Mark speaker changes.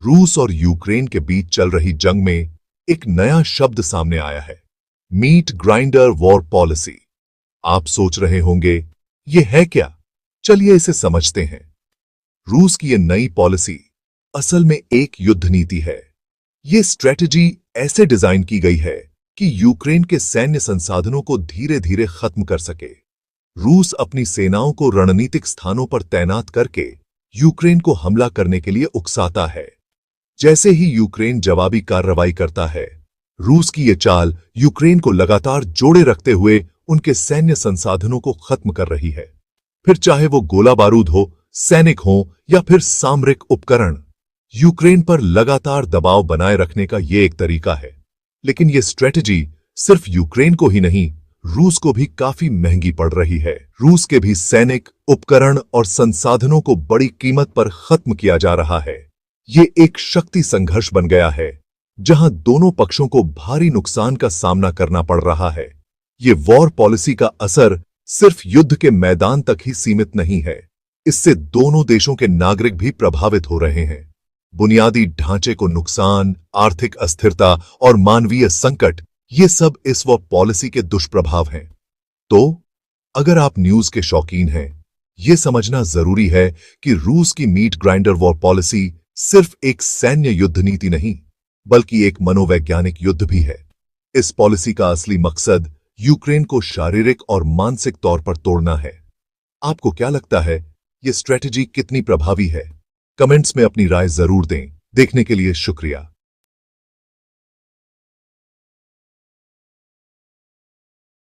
Speaker 1: रूस और यूक्रेन के बीच चल रही जंग में एक नया शब्द सामने आया है, मीट ग्राइंडर वॉर पॉलिसी। आप सोच रहे होंगे, ये है क्या? चलिए इसे समझते हैं। रूस की ये नई पॉलिसी असल में एक युद्ध नीति है। ये स्ट्रेटजी ऐसे डिजाइन की गई है कि यूक्रेन के सैन्य संसाधनों को धीरे धीरे खत्म कर सके। रूस अपनी सेनाओं को रणनीतिक स्थानों पर तैनात करके यूक्रेन को हमला करने के लिए उकसाता है। जैसे ही यूक्रेन जवाबी कार्रवाई करता है, रूस की ये चाल यूक्रेन को लगातार जोड़े रखते हुए उनके सैन्य संसाधनों को खत्म कर रही है। फिर चाहे वो गोला बारूद हो, सैनिक हो या फिर सामरिक उपकरण, यूक्रेन पर लगातार दबाव बनाए रखने का ये एक तरीका है। लेकिन ये स्ट्रेटजी सिर्फ यूक्रेन को ही नहीं, रूस को भी काफी महंगी पड़ रही है। रूस के भी सैनिक, उपकरण और संसाधनों को बड़ी कीमत पर खत्म किया जा रहा है। ये एक शक्ति संघर्ष बन गया है, जहां दोनों पक्षों को भारी नुकसान का सामना करना पड़ रहा है। ये वॉर पॉलिसी का असर सिर्फ युद्ध के मैदान तक ही सीमित नहीं है। इससे दोनों देशों के नागरिक भी प्रभावित हो रहे हैं। बुनियादी ढांचे को नुकसान, आर्थिक अस्थिरता और मानवीय संकट, ये सब इस वॉर पॉलिसी के दुष्प्रभाव हैं। तो अगर आप न्यूज के शौकीन हैं, यह समझना जरूरी है कि रूस की मीट ग्राइंडर वॉर पॉलिसी सिर्फ एक सैन्य युद्ध नीति नहीं, बल्कि एक मनोवैज्ञानिक युद्ध भी है। इस पॉलिसी का असली मकसद यूक्रेन को शारीरिक और मानसिक तौर पर तोड़ना है। आपको क्या लगता है, यह स्ट्रेटजी कितनी प्रभावी है? कमेंट्स में अपनी राय जरूर दें। देखने के लिए शुक्रिया।